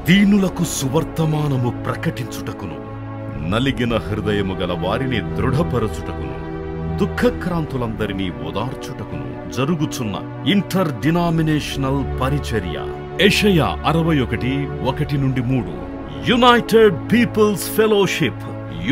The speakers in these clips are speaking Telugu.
దీనులకు సువర్తమానము ప్రకటించుటకును, నలిగిన హృదయము గల వారిని దృఢపరచుటకును, దుఃఖక్రాంతులందరినీ ఓదార్చుటకును జరుగుచున్న ఇంటర్ డినామినేషనల్ పరిచర్య. యెషయా 61:1-3. యునైటెడ్ పీపుల్స్ ఫెలోషిప్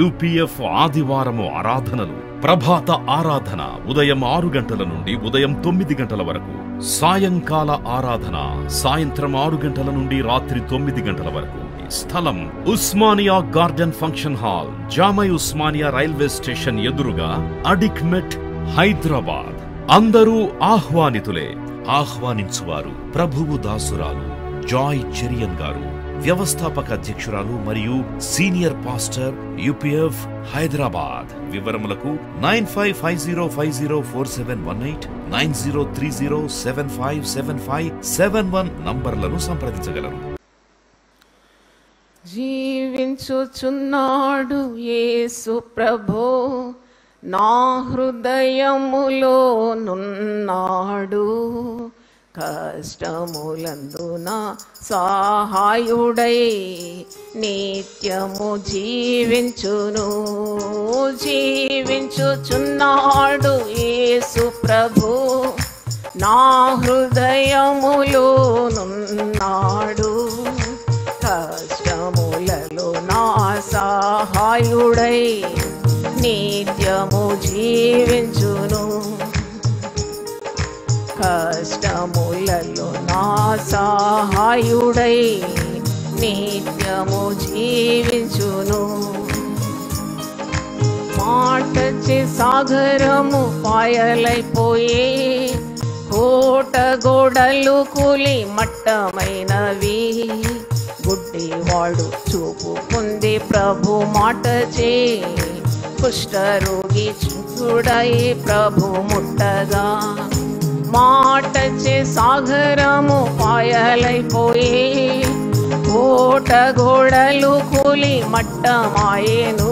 UPF ఆదివారము ఆరాధనలు. ప్రభాత ఆరాధన ఉదయం 6 గంటల నుండి ఉదయం 9 గంటల వరకు. సాయంకాల ఆరాధన సాయంత్రం 6 గంటల నుండి రాత్రి 9 గంటల వరకు. స్థలం Osmania garden function hall, జామై Osmania railway station ఎదురుగా, అడిక్మెట్, హైదరాబాద్. అందరూ ఆహ్వానితులే. ఆహ్వానించువారు ప్రభువు దాసురాలు జాయ్ చెరియన్ గారు, వ్యవస్థాపక అధ్యక్షురాలు మరియు సీనియర్ పాస్టర్ UPF హైదరాబాద్. వివరములకు 9550504718, 9030757571 నంబర్లను సంప్రదించగలరు. జీవించుచున్నాడు యేసు ప్రభు, నా హృదయములో నున్నాడు. కష్టములందున సహాయుడై నిత్యము జీవించును. జీవించుచున్నాడు యేసు ప్రభు, నా హృదయములో నున్నాడు. కష్టములలో నా సహాయుడై నిత్యము జీవించును. కష్టములలో నా సహాయుడై నిత్యము జీవించును. మాటచి సాగరము పాయలైపోయే, కోట గోడలు కూలి మట్టమైనవి. గుడ్డివాడు చూపు పొంది ప్రభు మాటచే, కుష్ఠరోగి చూడై ప్రభు ముట్టగా. మాటచే సాగరము పాయలైపోయే, కోట గోడలు కూలి మట్టమాయేను.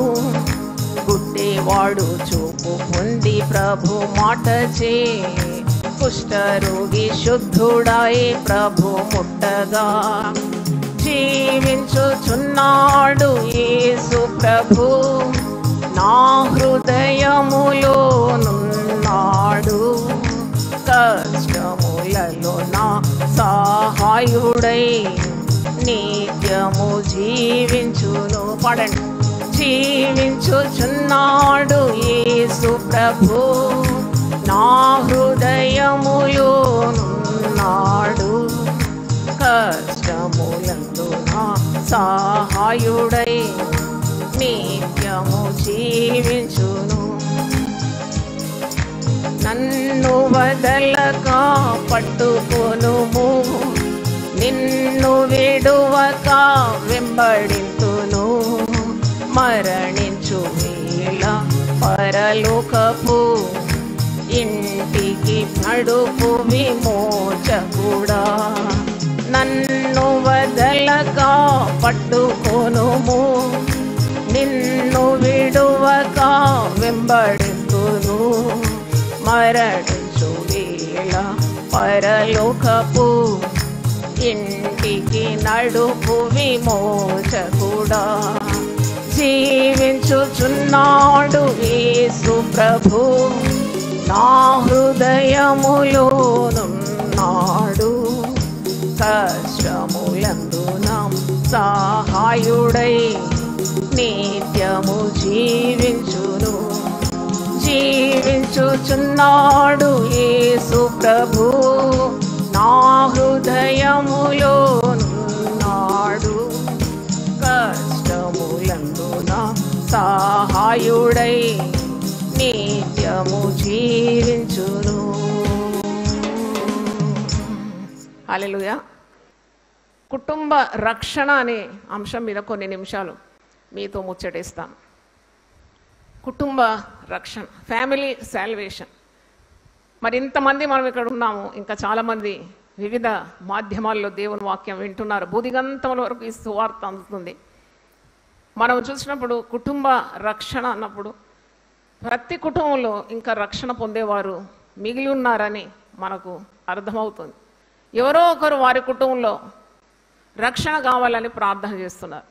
గుడ్డివాడు చూపు పొంది ప్రభు మాటచే, కుష్ఠరోగి శుద్ధుడాయి ప్రభు ముట్టగా. జీవించుచున్నాడు యేసు ప్రభు, నా హృదయములో నున్నాడు. కష్టములలో నా సహాయుడై నిత్యము జీవించును. పాడండి. జీవించుచున్నాడు యేసు ప్రభు, నా హృదయములో నున్నాడు. కష్టములందు నా సహాయుడై నిత్యము జీవించును. నన్ను వదలక పట్టుకొనుము, నిన్ను విడువక వెంబడింతును. మరణించు వేళ పరలోకపు ఇంటికి నడుపు విమోచకుడా. నన్ను వదలక పట్టుకొనుము, నిన్ను విడువక వెంబడింతును. మరణించు వేళ పరలోకపు ఇంటికి నడుపు విమోచకుడా. జీవించుచున్నాడు యేసు ప్రభు, నా హృదయములో నున్నాడు. కష్టములందున సహాయుడై నిత్యము జీవించును. జీవించుచున్నాడు యేసు ప్రభు, నా హృదయములో నున్నాడు. కష్టములందున సహాయుడై నిత్యము జీవించును. హల్లెలూయా. కుటుంబ రక్షణ అనే అంశం మీద కొన్ని నిమిషాలు మీతో ముచ్చటిస్తాను. కుటుంబ రక్షణ, ఫ్యామిలీ సాల్వేషన్. మరి ఇంతమంది మనం ఇక్కడ ఉన్నాము, ఇంకా చాలామంది వివిధ మాధ్యమాల్లో దేవుని వాక్యం వింటున్నారు. బుధిగంతముల వరకు ఈ సువార్త అందుతుంది. మనం చూసినప్పుడు కుటుంబ రక్షణ అన్నప్పుడు ప్రతి కుటుంబంలో ఇంకా రక్షణ పొందేవారు మిగిలి ఉన్నారని మనకు అర్థమవుతుంది. ఎవరో ఒకరు వారి కుటుంబంలో రక్షణ కావాలని ప్రార్థన చేస్తున్నారు.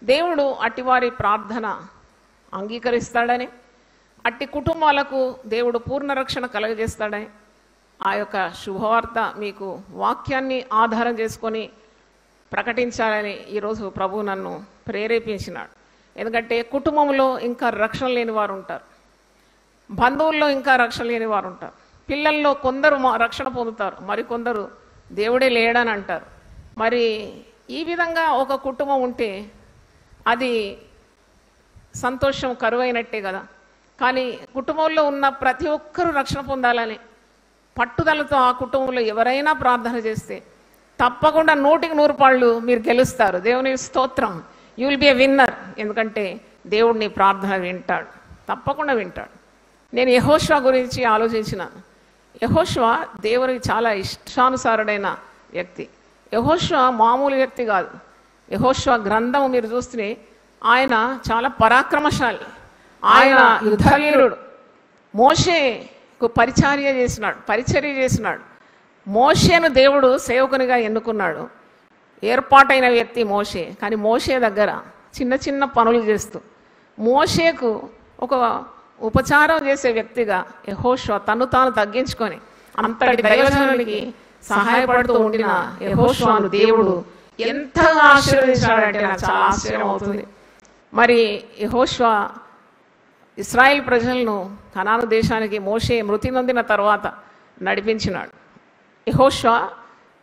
దేవుడు అట్టివారి ప్రార్థన అంగీకరిస్తాడని, అట్టి కుటుంబాలకు దేవుడు పూర్ణ రక్షణ కలుగజేస్తాడని ఆ యొక్క శుభవార్త మీకు వాక్యాన్ని ఆధారం చేసుకొని ప్రకటించాలని ఈరోజు ప్రభువు నన్ను ప్రేరేపించినాడు. ఎందుకంటే కుటుంబంలో ఇంకా రక్షణ లేని వారు ఉంటారు, బంధువుల్లో ఇంకా రక్షణ లేని వారు ఉంటారు, పిల్లల్లో కొందరు రక్షణ పొందుతారు, మరికొందరు దేవుడే లేడని అంటారు. మరి ఈ విధంగా ఒక కుటుంబం ఉంటే అది సంతోషం కరువైనట్టే కదా. కానీ కుటుంబంలో ఉన్న ప్రతి ఒక్కరూ రక్షణ పొందాలని పట్టుదలతో ఆ కుటుంబంలో ఎవరైనా ప్రార్థన చేస్తే తప్పకుండా 100% పాళ్ళు మీరు గెలుస్తారు. దేవుని స్తోత్రం. You will be a winner. ఎందుకంటే దేవుడు నీ ప్రార్థన వింటాడు, తప్పకుండా వింటాడు. నేను యెహోషువ గురించి ఆలోచించిన. యెహోషువ దేవునికి చాలా ఇష్టానుసారుడైన వ్యక్తి. యెహోషువ మామూలు వ్యక్తి కాదు. యెహోషువ గ్రంథం మీరు చూస్తే ఆయన చాలా పరాక్రమశాలి, ఆయన యుద్ధవీరుడు. మోషేకు పరిచర్య చేసినాడు. మోషేను దేవుడు సేవకునిగా ఎన్నుకున్నాడు. ఏర్పాటైన వ్యక్తి మోషే. కానీ మోషే దగ్గర చిన్న చిన్న పనులు చేస్తూ మోషేకు ఒక ఉపచారం చేసే వ్యక్తిగా యెహోషువ తను తాను తగ్గించుకొని అంతటి దైవజనునికి సహాయపడుతూ ఉండిన యెహోషువను దేవుడు ఎంతగా ఆశీర్వదించాడంటే నాకు చాలా ఆశ్చర్యం అవుతుంది. మరి యెహోషువ ఇశ్రాయేల్ ప్రజలను కనాను దేశానికి మోషే మృతి నొందిన తర్వాత నడిపించినాడు. యెహోషువ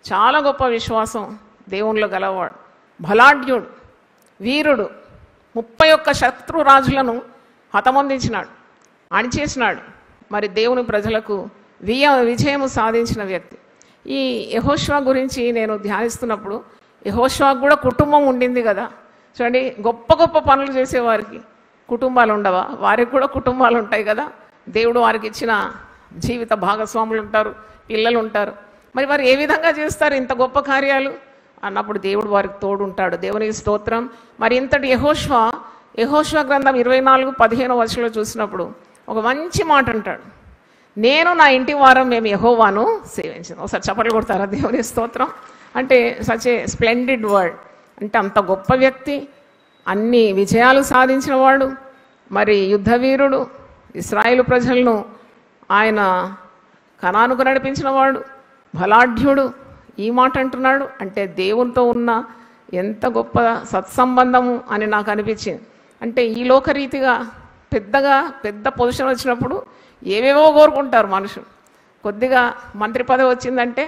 చాలా గొప్ప విశ్వాసం దేవునిలో గలవాడు, బలాఢ్యుడు, వీరుడు. 31 శత్రు రాజులను హతమొందించినాడు, అణిచేసినాడు. మరి దేవుని ప్రజలకు విజయము సాధించిన వ్యక్తి. ఈ యెహోషువ గురించి నేను ధ్యానిస్తున్నప్పుడు యెహోషువకు కూడా కుటుంబం ఉండింది కదా. చూడండి, గొప్ప గొప్ప పనులు చేసేవారికి కుటుంబాలు ఉండవా? వారికి కూడా కుటుంబాలు ఉంటాయి కదా. దేవుడు వారికి ఇచ్చిన జీవిత భాగస్వాములు ఉంటారు, పిల్లలు ఉంటారు. మరి వారు ఏ విధంగా చేస్తారు ఇంత గొప్ప కార్యాలు అన్నప్పుడు దేవుడు వారికి తోడు ఉంటాడు. దేవునికి స్తోత్రం. మరి ఇంతటి యెహోషువ గ్రంథం 24:15 వచనంలో చూసినప్పుడు ఒక మంచి మాట అంటాడు. నేను నా ఇంటి వారం మేము యెహోవాను సేవించాను. ఒకసారి చప్పట్లు కొడతారా? దేవుని స్తోత్రం. అంటే సచ్ ఏ స్ప్లెండిడ్ వర్డ్. అంటే అంత గొప్ప వ్యక్తి, అన్ని విజయాలు సాధించిన వాడు, మరి యుద్ధవీరుడు, ఇశ్రాయేలు ప్రజలను ఆయన కనానుకు నడిపించిన వాడు, బలాఢ్యుడు. ఈ మాట అంటున్నాడు అంటే దేవునితో ఉన్న ఎంత గొప్ప సత్సంబంధము అని నాకు అనిపించింది. అంటే ఈ లోకరీతిగా పెద్ద పొజిషన్ వచ్చినప్పుడు ఏవేవో కోరుకుంటారు మనుషులు. కొద్దిగా మంత్రి పదవి వచ్చిందంటే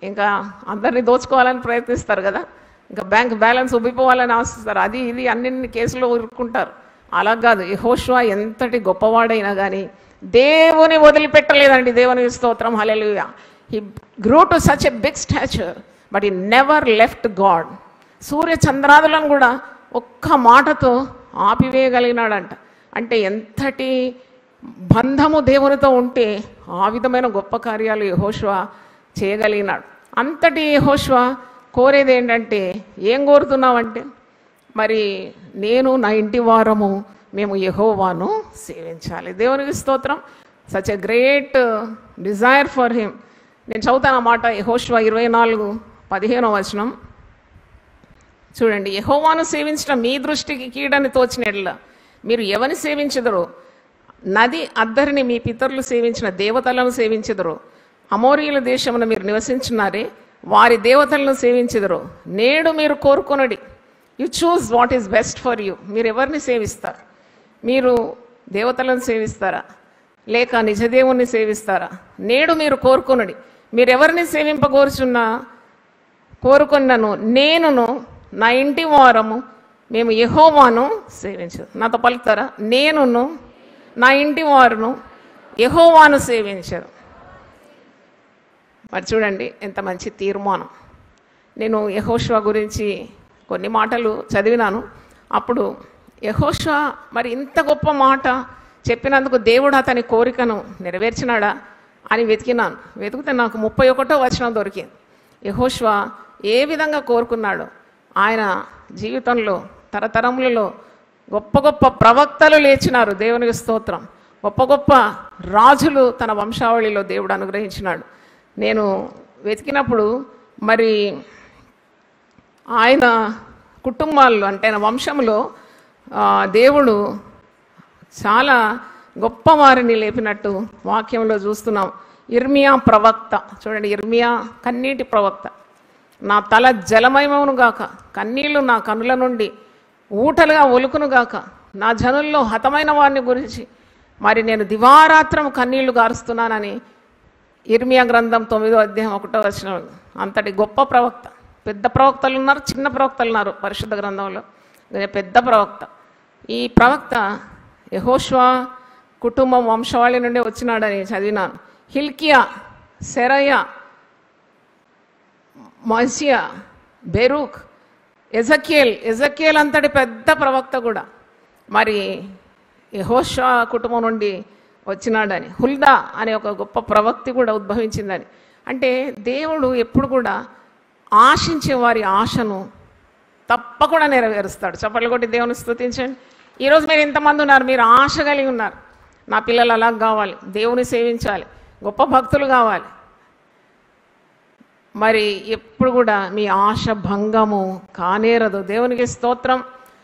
ఇంకా అందరినీ దోచుకోవాలని ప్రయత్నిస్తారు కదా, ఇంకా బ్యాంక్ బ్యాలెన్స్ ఉబ్బిపోవాలని ఆశిస్తారు. అది ఇది అన్ని కేసులో ఉరుక్కుంటారు. అలా కాదు, యెహోషువ ఎంతటి గొప్పవాడైనా కానీ దేవుని వదిలిపెట్టలేదండి. దేవుని స్తోత్రం. Hallelujah. He grew to such a big stature but he never left God. సూర్య చంద్రాదులను కూడా ఒక్క మాటతో ఆపివేయగలిగినాడంట. అంటే ఎంతటి బంధము దేవునితో ఉంటే ఆ విధమైన గొప్ప కార్యాలు యెహోషువ చేయగలిగినాడు. అంతటి యెహోషువ కోరేది ఏంటంటే, ఏం కోరుతున్నామంటే, మరి నేను నా ఇంటి వారము మేము యెహోవాను సేవించాలి. దేవునికి స్తోత్రం. Such a great desire for him. నేను చదువుతాను అన్నమాట. యెహోషువ 24:15 వచనం చూడండి. యెహోవాను సేవించడం మీ దృష్టికి కీడని తోచినట్ల మీరు ఎవరిని సేవించెదరో, నది అద్దరిని మీ పితరులు సేవించిన దేవతలను సేవించెదరో, అమోరీయుల దేశమున మీరు నివసించున్నారే వారి దేవతలను సేవించెదరో, నేడు మీరు కోరుకొనడి. You choose what is best for you. మీరు ఎవరిని సేవిస్తారు? మీరు దేవతలను సేవిస్తారా లేక నిజదేవుణ్ణి సేవిస్తారా? నేడు మీరు కోరుకొనడి. మీరు ఎవరిని కోరుకున్నాను నేనును నా ఇంటి వారము మేము యెహోవాను సేవించదు. నాతో పలుకుతారా? నేనును నా ఇంటి వారును యెహోవాను సేవించరు. మరి చూడండి ఎంత మంచి తీర్మానం. నేను యెహోషువ గురించి కొన్ని మాటలు చదివినాను. అప్పుడు యెహోషువ మరి ఇంత గొప్ప మాట చెప్పినందుకు దేవుడు అతని కోరికను నెరవేర్చినాడా అని వెతికినాను. వెతికితే నాకు 31వ వచనం దొరికింది. యెహోషువ ఏ విధంగా కోరుకున్నాడో, ఆయన జీవితంలో తరతరములలో గొప్ప గొప్ప ప్రవక్తలు లేచినారు. దేవునికి స్తోత్రం. గొప్ప గొప్ప రాజులు తన వంశావళిలో దేవుడు అనుగ్రహించినాడు. నేను వెతికినప్పుడు మరి ఆయన కుటుంబాల్లో అంటే ఆయన వంశంలో దేవుడు చాలా గొప్ప వారిని లేపినట్టు వాక్యంలో చూస్తున్నాం. ఇర్మియా ప్రవక్త చూడండి, ఇర్మియా కన్నీటి ప్రవక్త. నా తల జలమయమవును గాక, కన్నీళ్లు నా కనుల నుండి ఊటలుగా ఒలుకును గాక, నా జనుల్లో హతమైన వారిని గురించి మరి నేను దివారాత్రం కన్నీళ్లు గారుస్తున్నానని ఇర్మియా గ్రంథం 9వ అధ్యాయం 1వ వచనం. అంతటి గొప్ప ప్రవక్త. పెద్ద ప్రవక్తలు ఉన్నారు, చిన్న ప్రవక్తలు ఉన్నారు పరిశుద్ధ గ్రంథంలో. పెద్ద ప్రవక్త. ఈ ప్రవక్త యెహోషువ కుటుంబం వంశవాళి నుండి వచ్చినాడని చదివినాను. హిల్కియా, సెరయ, మసియా, బెరూక్, ఎజకియేల్ అంతటి పెద్ద ప్రవక్త కూడా మరి యెహోషువ కుటుంబం నుండి వచ్చినాడని. హుల్దా అనే ఒక గొప్ప ప్రవక్తి కూడా ఉద్భవించిందని. అంటే దేవుడు ఎప్పుడు కూడా ఆశించే వారి ఆశను తప్పకుండా నెరవేరుస్తాడు. చప్పట్లు కొట్టి దేవుని స్తుతించండి. ఈరోజు మీరు ఇంతమంది ఉన్నారు, మీరు ఆశ కలిగి ఉన్నారు. నా పిల్లలు అలా కావాలి, దేవుని సేవించాలి, గొప్ప భక్తులు కావాలి. మరి ఎప్పుడు కూడా మీ ఆశ భంగము కానేరదు. దేవునికి స్తోత్రం.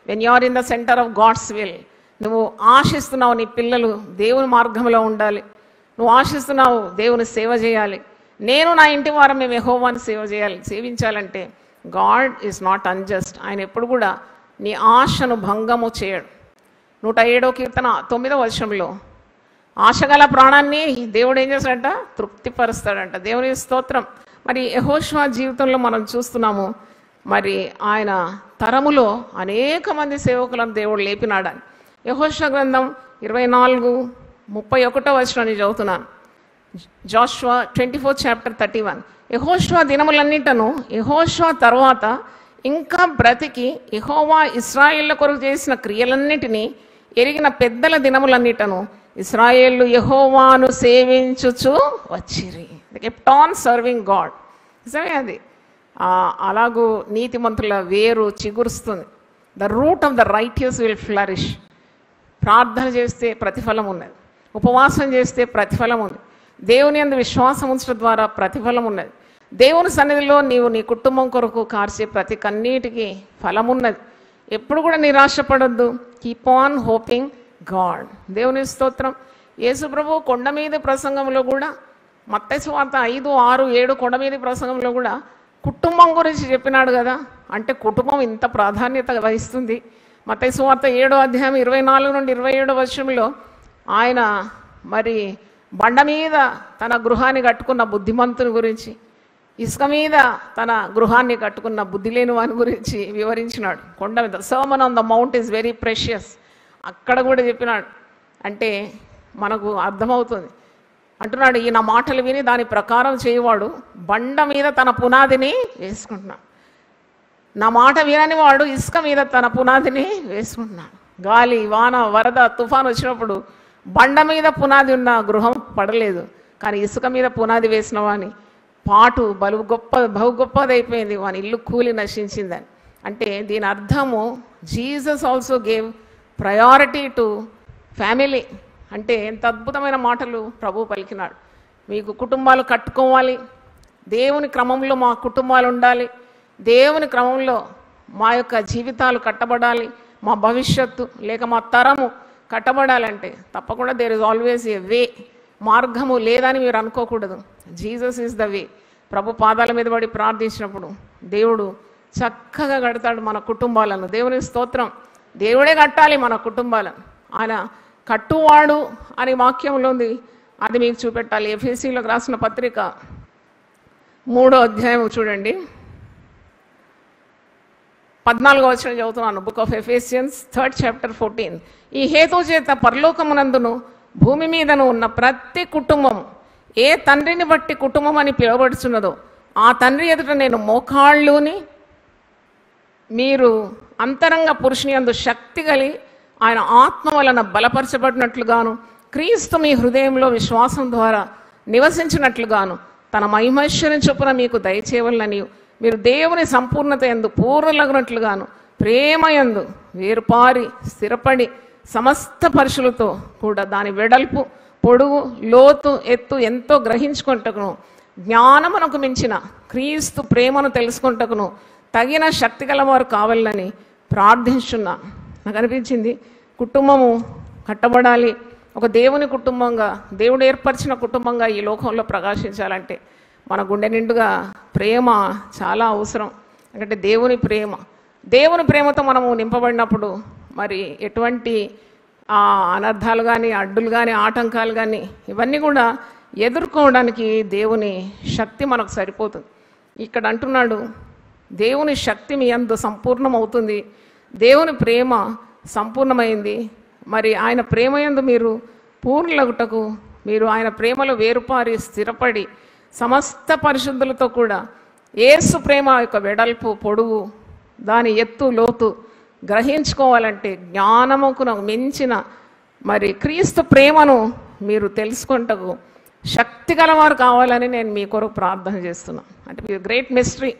When you are in the centre of God's will, నువ్వు ఆశిస్తున్నావు నీ పిల్లలు దేవుని మార్గంలో ఉండాలి, నువ్వు ఆశిస్తున్నావు దేవుని సేవ చేయాలి, నేను నా ఇంటి వారం మేము యెహోవాని సేవించాలంటే గాడ్ ఈజ్ నాట్ అన్జస్ట్. ఆయన ఎప్పుడు కూడా నీ ఆశను భంగము చేయడు. 107వ కీర్తన 9వ వచనంలో ఆశగల ప్రాణాన్ని దేవుడు ఏం చేస్తాడంట? తృప్తిపరుస్తాడంట. దేవుని స్తోత్రం. మరి యెహోషువ జీవితంలో మనం చూస్తున్నాము, మరి ఆయన తరములో అనేక మంది సేవకులను దేవుడు లేపినాడని. యెహోషువ గ్రంథం 24:31 వచనాన్ని చదువుతున్నాను. జాషువా 24:31. యెహోషువ దినములన్నిటను యెహోషువ తర్వాత ఇంకా బ్రతికి యెహోవా ఇశ్రాయేళ్ల కొరకు చేసిన క్రియలన్నిటినీ ఎరిగిన పెద్దల దినములన్నిటను ఇశ్రాయేళ్లు యెహోవాను సేవించుచు వచ్చిరి. They kept on serving God. నిజమే అది. అలాగూ నీతిమంతుల వేరు చిగురుస్తుంది. The root of the righteous will flourish. ప్రార్థన చేస్తే ప్రతిఫలం ఉన్నది, ఉపవాసం చేస్తే ప్రతిఫలం ఉంది, దేవుని యందు విశ్వాసం ఉంచడం ద్వారా ప్రతిఫలం ఉన్నది. దేవుని సన్నిధిలో నీవు నీ కుటుంబం కొరకు కార్చే ప్రతి కన్నీటికి ఫలం ఉన్నది. ఎప్పుడు కూడా నిరాశపడొద్దు. Keep on hoping God. దేవుని స్తోత్రం. యేసు ప్రభు కొండ మీద ప్రసంగంలో కూడా, మత్తయి సువార్త 5, 6, 7 కొండ మీద ప్రసంగంలో కూడా కుటుంబం గురించి చెప్పినాడు కదా. అంటే కుటుంబం ఇంత ప్రాధాన్యత వహిస్తుంది. మత్తయి సువార్త 7వ అధ్యాయం 24 నుండి 27 వచనంలో ఆయన మరి బండ మీద తన గృహాన్ని కట్టుకున్న బుద్ధిమంతుని గురించి, ఇసుక మీద తన గృహాన్ని కట్టుకున్న బుద్ధి లేని వాని గురించి వివరించినాడు. కొండ మీద sermon on the mount is very precious. అక్కడ కూడా చెప్పినాడు. అంటే మనకు అర్థమవుతుంది. అంటున్నాడు, ఈయన మాటలు విని దాని ప్రకారం చేయవాడు బండ మీద తన పునాదిని వేసుకుంటున్నాడు. నా మాట వినని వాడు ఇసుక మీద తన పునాదిని వేసుకుంటున్నాడు. గాలి, వాన, వరద, తుఫాను వచ్చినప్పుడు బండ మీద పునాది ఉన్న గృహం పడలేదు, కానీ ఇసుక మీద పునాది వేసిన వాని పాటు బహు గొప్పదైపోయింది, వాని ఇల్లు కూలి నశించిందని. అంటే దీని అర్థము Jesus also gave priority to family. అంటే ఎంత అద్భుతమైన మాటలు ప్రభు పలికినాడు. మీకు కుటుంబాలు కట్టుకోవాలి, దేవుని క్రమంలో మా కుటుంబాలు ఉండాలి, దేవుని క్రమంలో మా యొక్క జీవితాలు కట్టబడాలి, మా భవిష్యత్తు లేక మా తరము కట్టబడాలంటే తప్పకుండా there is always a way. మార్గము లేదని మీరు అనుకోకూడదు. Jesus is the way. ప్రభు పాదాల మీద పడి ప్రార్థించినప్పుడు దేవుడు చక్కగా కడతాడు మన కుటుంబాలను. దేవుని స్తోత్రం. దేవుడే కట్టాలి మన కుటుంబాలను. ఆయన కట్టువాడు అని వాక్యంలో ఉంది, అది మీకు చూపెట్టాలి. ఎఫెసీయులకు రాసిన పత్రిక 3వ అధ్యాయం చూడండి, 14వ వచనం చదువుతున్నాను. Book of Ephesians 3rd chapter 14. ఈ హేతు చేత పరలోకమునందును భూమి మీదను ఉన్న ప్రతి కుటుంబం ఏ తండ్రిని బట్టి కుటుంబం అని పిలువబడుచున్నదో ఆ తండ్రి ఎదుట నేను మోకాళ్ళుని మీరు అంతరంగ పురుషుని యందు శక్తి కలిగి ఆయన ఆత్మ వలన బలపరచబడినట్లుగాను క్రీస్తు మీ హృదయంలో విశ్వాసం ద్వారా నివసించినట్లుగాను తన మహిమైశ్వర్యం చొప్పున మీకు దయచేయవలనని మీరు దేవుని సంపూర్ణత యందు పూర్ణలగునట్లుగాను ప్రేమ యందు వేరుపారి స్థిరపడి సమస్త పరుషులతో కూడా దాని వెడల్పు, పొడుగు, లోతు, ఎత్తు ఎంతో గ్రహించుకుంటకును జ్ఞానమునకు మించిన క్రీస్తు ప్రేమను తెలుసుకుంటకును తగిన శక్తి గలవారు కావాలని ప్రార్థించున్నా. నాకు అనిపించింది కుటుంబము కట్టబడాలి, ఒక దేవుని కుటుంబంగా, దేవుడు ఏర్పరిచిన కుటుంబంగా ఈ లోకంలో ప్రకాశించాలంటే మన గుండె నిండుగా ప్రేమ చాలా అవసరం. ఎందుకంటే దేవుని ప్రేమతో మనము నింపబడినప్పుడు మరి ఎటువంటి అనర్థాలు కానీ, అడ్డులు కానీ, ఆటంకాలు కానీ ఇవన్నీ కూడా ఎదుర్కోవడానికి దేవుని శక్తి మనకు సరిపోతుంది. ఇక్కడ అంటున్నాడు, దేవుని శక్తి మీ యందు సంపూర్ణమవుతుంది, దేవుని ప్రేమ సంపూర్ణమైంది. మరి ఆయన ప్రేమ యందు మీరు పూర్ణులగుటకు మీరు ఆయన ప్రేమలో వేరుపారి స్థిరపడి సమస్త పరిశుద్ధులతో కూడా యేసు ప్రేమ యొక్క వెడల్పు, పొడవు, దాని ఎత్తు, లోతు గ్రహించుకోవాలంటే జ్ఞానముకు మించిన మరి క్రీస్తు ప్రేమను మీరు తెలుసుకుంటకు శక్తి గలవారు కావాలని నేను మీ కొరకు ప్రార్థన చేస్తున్నాను. అంటే మీ గ్రేట్ మిస్టరీ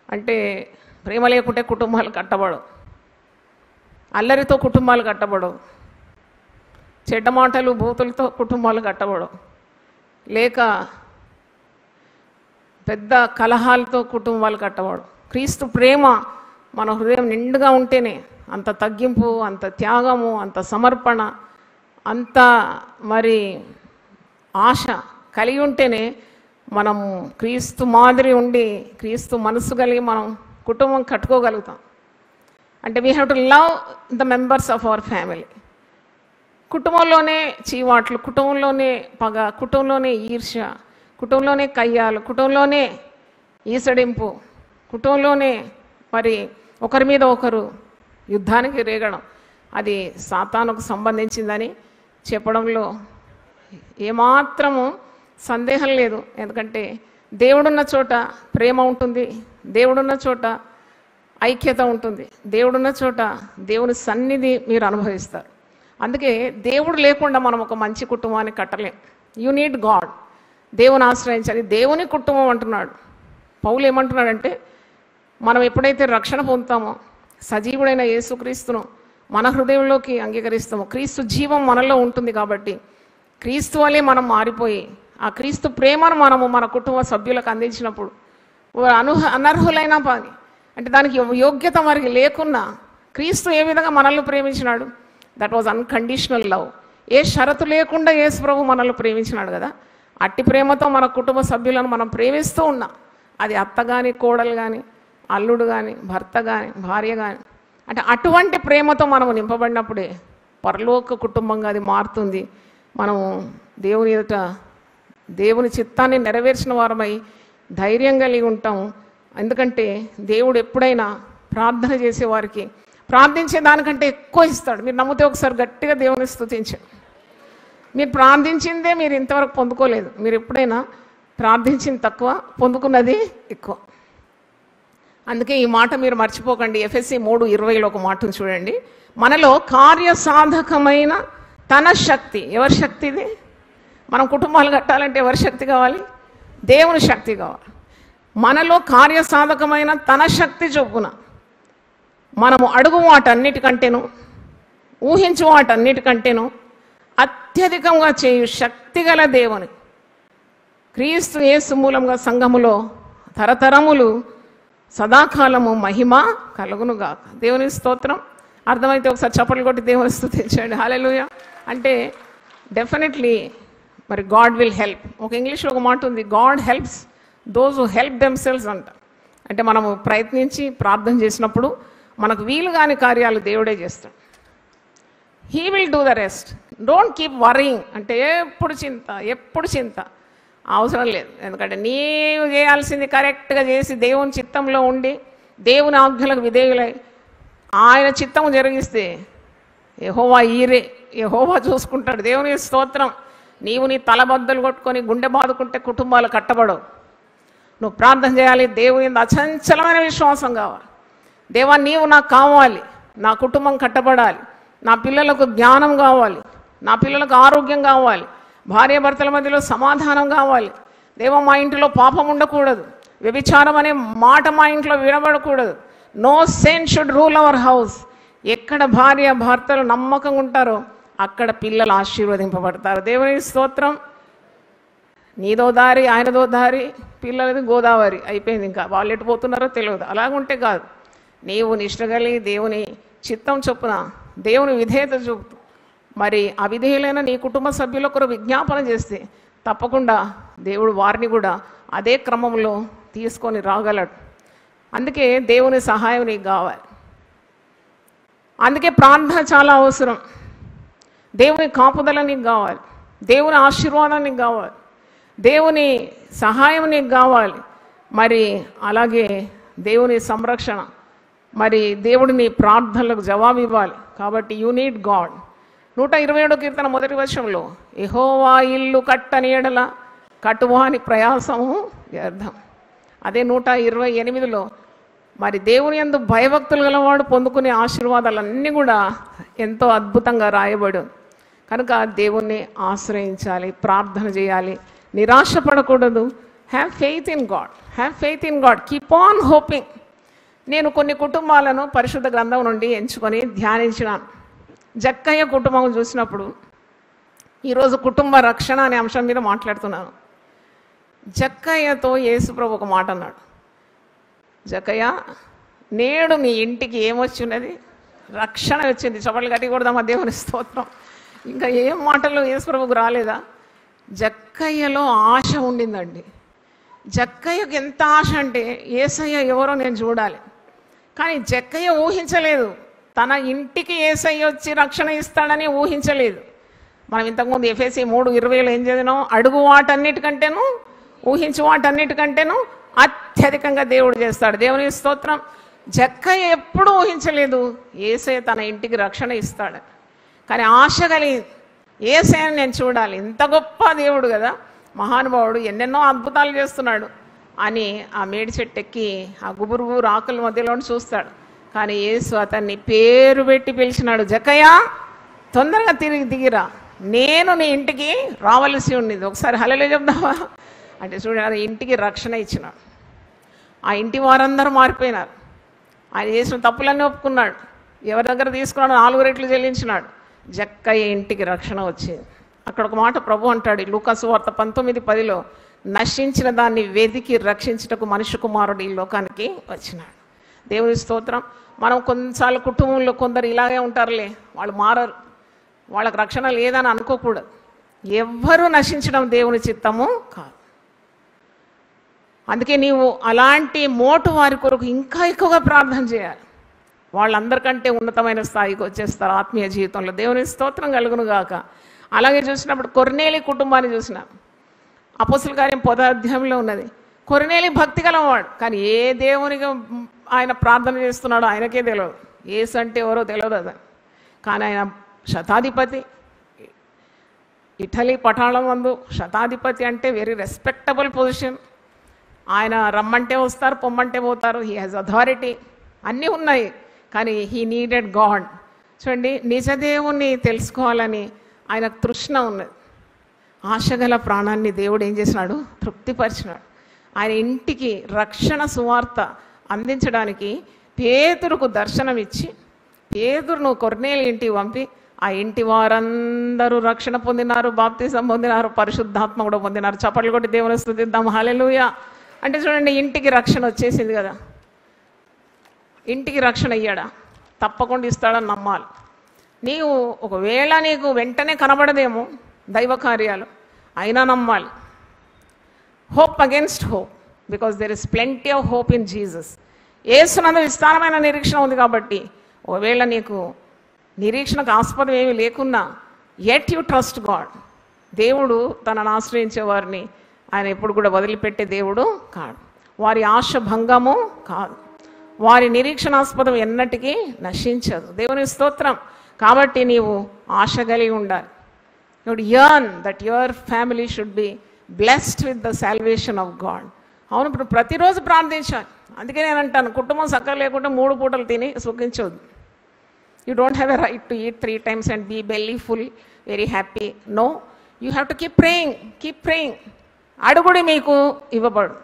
అంటే ప్రేమ లేకుంటే కుటుంబాలు కట్టబడవు, అల్లరితో కుటుంబాలు కట్టబడవు, చెడ్డ మాటలు బూతులతో కుటుంబాలు కట్టబడవు, లేక పెద్ద కలహాలతో కుటుంబాలు కట్టబడవు. క్రీస్తు ప్రేమ మన హృదయం నిండుగా ఉంటేనే, అంత తగ్గింపు, అంత త్యాగము, అంత సమర్పణ, అంత మరి ఆశ కలిగి ఉంటేనే మనం క్రీస్తు మాదిరి ఉండి క్రీస్తు మనసు కలిగి మనం కుటుంబం కట్టుకోగలుగుతాం. అంటే we have to love the members of our family. కుటుంబంలోనే చీవాట్లు, కుటుంబంలోనే పగ, కుటుంబంలోనే ఈర్ష్య, కుటుంబంలోనే కయ్యాలు, కుటుంబంలోనే ఈసడింపు, కుటుంబంలోనే మరి ఒకరి మీద ఒకరు యుద్ధానికి రేగడం, అది సాతానుకు సంబంధించిందని చెప్పడంలో ఏమాత్రము సందేహం లేదు. ఎందుకంటే దేవుడున్న చోట ప్రేమ ఉంటుంది, దేవుడున్న చోట ఐక్యత ఉంటుంది, దేవుడున్న చోట దేవుని సన్నిధి మీరు అనుభవిస్తారు. అందుకే దేవుడు లేకుండా మనం ఒక మంచి కుటుంబాన్ని కట్టలేం. You need God. దేవుని ఆశ్రయించాలి. దేవుని కుటుంబం అంటున్నాడు. పౌలు ఏమంటున్నాడంటే మనం ఎప్పుడైతే రక్షణ పొందుతామో, సజీవుడైన యేసుక్రీస్తును మన హృదయంలోకి అంగీకరిస్తామో, క్రీస్తు జీవం మనలో ఉంటుంది కాబట్టి క్రీస్తు వలె మనం మారిపోయి ఆ క్రీస్తు ప్రేమను మనము మన కుటుంబ సభ్యులకు అందించినప్పుడు అనర్హులైన పని అంటే దానికి యోగ్యత వారికి లేకున్నా క్రీస్తు ఏ విధంగా మనల్ని ప్రేమించినాడు, దట్ వాజ్ అన్కండిషనల్ లవ్. ఏ షరతు లేకుండా యేసు ప్రభు మనల్ని ప్రేమించినాడు కదా, అట్టి ప్రేమతో మన కుటుంబ సభ్యులను మనం ప్రేమిస్తూ ఉన్నాం. అది అత్త కానీ, కోడలు కానీ, అల్లుడు కానీ, భర్త కానీ, భార్య కానీ, అంటే అటువంటి ప్రేమతో మనము నింపబడినప్పుడే పరలోక కుటుంబంగా అది మారుతుంది. మనము దేవుని ఎదుట దేవుని చిత్తాన్ని నెరవేర్చిన వారమై ధైర్యం కలిగి ఉంటాము. ఎందుకంటే దేవుడు ఎప్పుడైనా ప్రార్థన చేసేవారికి ప్రార్థించే దానికంటే ఎక్కువ ఇస్తాడు. మీరు నమ్మితే ఒకసారి గట్టిగా దేవుని స్తుతించండి. మీరు ప్రార్థించిందే మీరు ఇంతవరకు పొందుకోలేదు. మీరు ఎప్పుడైనా ప్రార్థించింది తక్కువ, పొందుకున్నది ఎక్కువ. అందుకే ఈ మాట మీరు మర్చిపోకండి. ఎఫెసీ 3:20 ఒక మాటను చూడండి. మనలో కార్యసాధకమైన తన శక్తి. ఎవరి శక్తి ఇది? మనం కుటుంబాలు కట్టాలంటే ఎవరి శక్తి కావాలి? దేవుని శక్తి కావాలి. మనలో కార్యసాధకమైన తన శక్తి చొప్పున మనము అడుగు వాటన్నిటికంటేను, ఊహించు వాటన్నిటికంటేను అత్యధికంగా చేయు శక్తిగల దేవుని క్రీస్తు యేసు మూలంగా సంఘములో తరతరములు సదాకాలము మహిమ కలుగునుగాక. దేవుని స్తోత్రం. అర్థమైతే ఒకసారి చప్పట్లు కొట్టి దేవుని స్తుతించండి. హల్లెలూయా. అంటే డెఫినెట్లీ మరి గాడ్ విల్ హెల్ప్. ఒక ఇంగ్లీష్లో ఒక మాట ఉంది, God helps those who help themselves అంట. అంటే మనము ప్రయత్నించి ప్రార్థన చేసినప్పుడు మనకు వీలు కాని కార్యాలు దేవుడే చేస్తాడు. He will do the rest. Don't keep worrying. అంటే ఎప్పుడు చింత అవసరం లేదు. ఎందుకంటే నీవు చేయాల్సింది కరెక్ట్గా చేసి దేవుని చిత్తంలో ఉండి దేవుని ఆజ్ఞలకు విధేయులై ఆయన చిత్తం జరిగిస్తే యెహోవా చూసుకుంటాడు. దేవుని స్తోత్రం. నీవు నీ తలబద్దలు కొట్టుకొని గుండె బాదుకుంటే కుటుంబాలు కట్టబడవు. నువ్వు ప్రార్థన చేయాలి. దేవుని అచంచలమైన విశ్వాసం కావాలి. దేవా నీవు నాకు కావాలి, నా కుటుంబం కట్టబడాలి, నా పిల్లలకు జ్ఞానం కావాలి, నా పిల్లలకు ఆరోగ్యం కావాలి, భార్యాభర్తల మధ్యలో సమాధానం కావాలి. దేవా మా ఇంటిలో పాపం ఉండకూడదు, వ్యభిచారం అనే మాట మా ఇంట్లో వినబడకూడదు. No sin should rule our house. ఎక్కడ భార్య భర్తలు నమ్మకంగా ఉంటారో అక్కడ పిల్లలు ఆశీర్వదింపబడతారు. దేవుని స్తోత్రం. నీదో దారి, ఆయనదో దారి, పిల్లలది గోదావరి అయిపోయింది, ఇంకా వాళ్ళు ఎటు పోతున్నారో తెలియదు. అలాగుంటే కాదు, నీవు నిష్ట కలిగి దేవుని చిత్తం చొప్పున దేవుని విధేయత చూపుతూ మరి అవిధేయులైన నీ కుటుంబ సభ్యులు ఒకరు విజ్ఞాపన చేస్తే తప్పకుండా దేవుడు వారిని కూడా అదే క్రమంలో తీసుకొని రాగలడు. అందుకే దేవుని సహాయం నీకు కావాలి. అందుకే ప్రార్థన చాలా అవసరం. దేవుని కాపుదల నీకు కావాలి, దేవుని ఆశీర్వాదం నీకు కావాలి, దేవుని సహాయం నీకు కావాలి. మరి అలాగే దేవుని సంరక్షణ, మరి దేవుడిని ప్రార్థనలకు జవాబు ఇవ్వాలి. కాబట్టి యు నీడ్ గాడ్. 127 కీర్తన 1వ వచనంలో యెహోవా ఇల్లు కట్టని ఎడల కట్టువాని ప్రయాసము వ్యర్థం. అదే 128లో మరి దేవుని యందు భయభక్తులు గలవాడు పొందుకునే ఆశీర్వాదాలన్నీ కూడా ఎంతో అద్భుతంగా రాయబడు. కనుక దేవుణ్ణి ఆశ్రయించాలి, ప్రార్థన చేయాలి, నిరాశపడకూడదు. Have faith in God, have faith in God, keep on hoping. నేను కొన్ని కుటుంబాలను పరిశుద్ధ గ్రంథం నుండి ఎంచుకొని ధ్యానించినాను. జక్కయ్య కుటుంబం చూసినప్పుడు ఈరోజు కుటుంబ రక్షణ అనే అంశం మీద మాట్లాడుతున్నాను. జక్కయ్యతో యేసుప్రభు ఒక మాట అన్నాడు, జక్కయ్య నేడు నీ ఇంటికి ఏమొచ్చినది? రక్షణ వచ్చింది. చప్పట్లు గట్టి కొడదామా దేవుని స్తోత్రం. ఇంకా ఏం మాటలు యేసుప్రభుకు రాలేదా? జక్కయ్యలో ఆశ ఉండిందండి. జక్కయ్యకు ఎంత ఆశ అంటే యేసయ్య ఎవరో నేను చూడాలి. కానీ జక్కయ్య ఊహించలేదు తన ఇంటికి యేసయ్య వచ్చి రక్షణ ఇస్తాడని ఊహించలేదు. మనం ఇంతకుముందు ఎఫెసీ 3:20 ఏం చదివినాం? అడుగు వాటన్నిటికంటేను ఊహించు వాటన్నిటికంటేను అత్యధికంగా దేవుడు చేస్తాడు. దేవుని స్తోత్రం. జక్కయ్య ఎప్పుడూ ఊహించలేదు యేసయ్య తన ఇంటికి రక్షణ ఇస్తాడు. కానీ ఆశ కలిగి యేసయ్యని నేను చూడాలి, ఇంత గొప్ప దేవుడు కదా, మహానుభావుడు, ఎన్నెన్నో అద్భుతాలు చేస్తున్నాడు అని ఆ మేడి చెట్టు ఎక్కి ఆ గుబురు ఆకుల మధ్యలో చూస్తాడు. కానీ యేసు అతన్ని పేరు పెట్టి పిలిచినాడు, జక్కయ్య తొందరగా దిగిరా, నేను నీ ఇంటికి రావలసి ఉండేది. ఒకసారి హల్లెలూయా చెప్దామా అంటే చూడండి, ఇంటికి రక్షణ ఇచ్చినాడు. ఆ ఇంటి వారందరూ మారిపోయినారు. ఆయన చేసిన తప్పులన్నీ ఒప్పుకున్నాడు. ఎవరి దగ్గర తీసుకున్నాడు? 4 రెట్లు చెల్లించినాడు. జక్కయ్య ఇంటికి రక్షణ వచ్చింది. అక్కడ ఒక మాట ప్రభు అంటాడు లూకాసు వార్త 19:10లో, నశించిన దాన్ని వెదికి రక్షించుటకు మనుష్య కుమారుడు ఈ లోకానికి వచ్చినాడు. దేవుని స్తోత్రం. మనం కొన్నిసార్లు కుటుంబంలో కొందరు ఇలాగే ఉంటారులే, వాళ్ళు మారరు, వాళ్ళకి రక్షణ లేదని అనుకోకూడదు. ఎవ్వరూ నశించడం దేవుని చిత్తము కాదు. అందుకే నీవు అలాంటి మోటు వారి కొరకు ఇంకా ఎక్కువగా ప్రార్థన చేయాలి. వాళ్ళందరికంటే ఉన్నతమైన స్థాయికి వచ్చేస్తారు ఆత్మీయ జీవితంలో. దేవుని స్తోత్రం కలుగును గాక. అలాగే చూసినప్పుడు కొర్నేలి కుటుంబాన్ని చూసిన అపోస్తలుల కార్యం 10వ అధ్యాయంలో ఉన్నది. కొర్నేలి భక్తి గలవాడు, కానీ ఏ దేవునికి ఆయన ప్రార్థన చేస్తున్నాడో ఆయనకే తెలియదు. యేసు అంటే ఎవరో తెలియదు అది. కానీ ఆయన శతాధిపతి, ఇటలీ పటాళం నందు శతాధిపతి అంటే వెరీ రెస్పెక్టబుల్ పొజిషన్. ఆయన రమ్మంటే వస్తారు, పొమ్మంటే పోతారు. హీ హ్యాజ్ అథారిటీ, అన్నీ ఉన్నాయి. కానీ హీ నీడెడ్ గాడ్. చూడండి, నిజదేవుణ్ణి తెలుసుకోవాలని ఆయనకు తృష్ణ ఉన్నది. ఆశగల ప్రాణాన్ని దేవుడు ఏం చేసినాడు? తృప్తిపరిచినాడు. ఆయన ఇంటికి రక్షణ సువార్త అందించడానికి పేతురుకు దర్శనం ఇచ్చి, పేతురును కొర్నేలి ఇంటికి పంపి ఆ ఇంటి వారందరూ రక్షణ పొందినారు, బాప్తిసం పొందినారు, పరిశుద్ధాత్మ కూడా పొందినారు. చప్పట్లు కొట్టి దేవుని స్తుతిద్దాం, హల్లెలూయా. అంటే చూడండి, ఇంటికి రక్షణ వచ్చేసింది కదా. ఇంటికి రక్షణ ఇయ్యాడా? తప్పకుండా ఇస్తాడని నమ్మాలి. నీవు ఒకవేళ నీకు వెంటనే కనబడదేమో దైవ కార్యాలు, అయినా నమ్మాలి. Hope against hope, because there is plenty of hope in Jesus. యేసునందు విస్తారమైన నిరీక్షణ ఉంది కాబట్టి ఒకవేళ నీకు నిరీక్షణకు ఆస్పదం ఏమీ లేకున్నా, యెట్ యు ట్రస్ట్ గాడ్. దేవుడు తనను ఆశ్రయించే వారిని ఆయన ఎప్పుడు కూడా వదిలిపెట్టే దేవుడు కాదు. వారి ఆశ భంగము కాదు, వారి నిరీక్షణాస్పదం ఎన్నటికీ నశించదు. దేవుని స్తోత్రం. కాబట్టి నీవు ఆశ కలిగి ఉండాలి. You would yearn that your family should be blessed with the salvation of God. అవును, ఇప్పుడు ప్రతిరోజు ప్రార్థించాలి. అందుకే నేను అంటాను, కుటుంబం సక్కగా లేకుండా 3 పూటలు తిని సుఖించవద్దు. You don't have a right to eat 3 times and be belly full very happy. No, you have to keep praying, keep praying. అడుగుడి మీకు ఇవ్వబడు,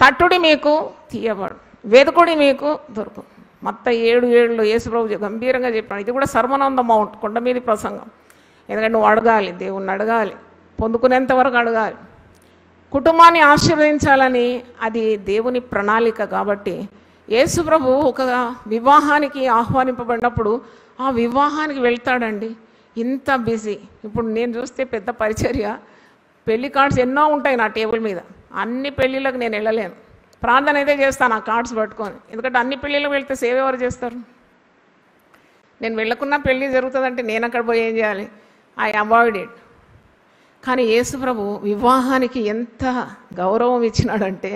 తట్టుడి మీకు తీయబడు, వెదుకుడి మీకు దొరుకు. మొత్తం 7 ఏళ్ళు యేసుప్రభు గంభీరంగా చెప్పాడు. ఇది కూడా సర్మన్ ఆన్ ద మౌంట్, కొండ మీద ప్రసంగం. ఎందుకంటే నువ్వు అడగాలి, దేవుణ్ణి అడగాలి, పొందుకునేంత వరకు అడగాలి. కుటుంబాన్ని ఆశీర్వదించాలని అది దేవుని ప్రణాళిక. కాబట్టి యేసు ప్రభు ఒక వివాహానికి ఆహ్వానింపబడినప్పుడు ఆ వివాహానికి వెళ్తాడండి. ఇంత బిజీ. ఇప్పుడు నేను చూస్తే పెద్ద పరిచర్య, పెళ్లి కార్డ్స్ ఎన్నో ఉంటాయి నా టేబుల్ మీద. అన్ని పెళ్ళిళ్ళకి నేను వెళ్ళలేను, ప్రార్థన అయితే చేస్తాను ఆ కార్డ్స్ పట్టుకొని. ఎందుకంటే అన్ని పెళ్ళిళ్ళకి వెళ్తే సేవ ఎవరు చేస్తారు? నేను వెళ్ళకున్నా పెళ్ళి జరుగుతుందంటే నేను అక్కడ పోయి ఏం చేయాలి? I avoid it. కానీ యేసు ప్రభు వివాహానికి ఎంత గౌరవం ఇచ్చినాడంటే,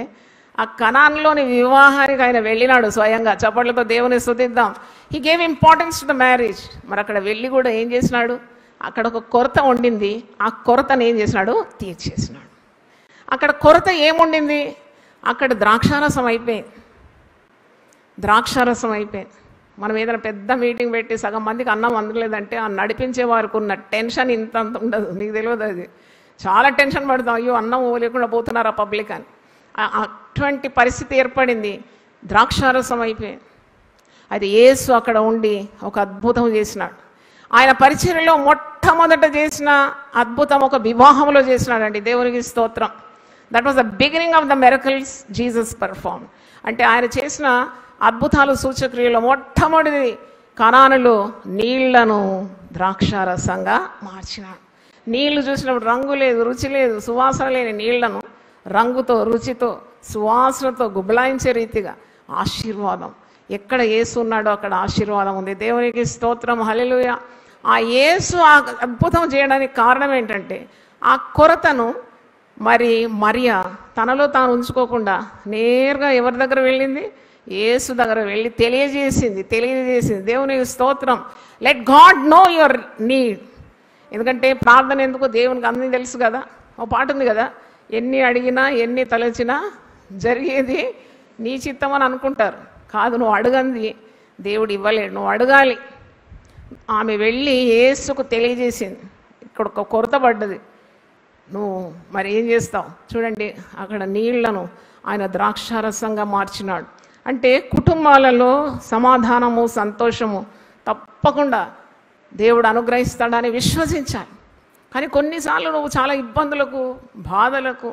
ఆ కనాన్లోని వివాహానికి ఆయన వెళ్ళినాడు స్వయంగా. చప్పట్లతో దేవుని స్తుతిద్దాం. He gave importance to the marriage. మరి అక్కడ వెళ్ళి కూడా ఏం చేసినాడు? అక్కడ ఒక కొరత ఉండింది, ఆ కొరతను ఏం చేసినాడు? తీర్చేసినాడు. అక్కడ కొరత ఏముండింది? అక్కడ ద్రాక్షారసం అయిపోయింది. ద్రాక్షారసం అయిపోయింది. మనం ఏదైనా పెద్ద మీటింగ్ పెట్టి సగం మందికి అన్నం అందలేదంటే ఆ నడిపించే వారికి ఉన్న టెన్షన్ ఇంత ఉండదు. మీకు తెలియదు, అది చాలా టెన్షన్ పడతాం. అయ్యో అన్నం లేకుండా పోతున్నారా పబ్లిక్ అని. అటువంటి పరిస్థితి ఏర్పడింది. ద్రాక్షారసం అయిపోయింది. అది యేసు అక్కడ ఉండి ఒక అద్భుతం చేసినాడు. ఆయన పరిచర్యలో మొట్టమొదట చేసిన అద్భుతం ఒక వివాహంలో చేసినాడండి. దేవునికి స్తోత్రం. That was the beginning of the miracles Jesus perform. అంటే ఆయన చేసిన అద్భుతాలు సూచక్రియలో మొట్టమొదటిది కనానులో నీళ్లను ద్రాక్షారసంగా మార్చినాడు. నీళ్లు చూసినప్పుడు రంగు లేదు, రుచి లేదు, సువాసన లేని నీళ్లను రంగుతో, రుచితో, సువాసనతో గుబలాయించే రీతిగా ఆశీర్వాదం. ఎక్కడ యేసు ఉన్నాడో అక్కడ ఆశీర్వాదం ఉంది. దేవునికి స్తోత్రం, హల్లెలూయా. ఆ యేసు ఆ అద్భుతం చేయడానికి కారణం ఏంటంటే, ఆ కొరతను మరి మరియా తనలో తాను ఉంచుకోకుండా నేరుగా ఎవరి దగ్గర వెళ్ళింది? యేసు దగ్గర వెళ్ళి తెలియజేసింది. దేవునికి స్తోత్రం. Let God know your need. ఎందుకంటే ప్రార్థన ఎందుకు? దేవునికి అన్నీ తెలుసు కదా. ఓ పాట ఉంది కదా, ఎన్ని అడిగినా ఎన్ని తలచినా జరిగేది నీ చిత్తం అని అనుకుంటారు. కాదు, నువ్వు అడగంది దేవుడు ఇవ్వలేడు, నువ్వు అడగాలి. ఆమె వెళ్ళి యేసుకు తెలియజేసింది. ఇక్కడ ఒక కొరత పడ్డది, నువ్వు మరి ఏం చేస్తావు? చూడండి, అక్కడ నీళ్లను ఆయన ద్రాక్షారసంగా మార్చినాడు. అంటే కుటుంబాలలో సమాధానము, సంతోషము తప్పకుండా దేవుడు అనుగ్రహిస్తాడని విశ్వసించాలి. కానీ కొన్నిసార్లు నువ్వు చాలా ఇబ్బందులకు, బాధలకు,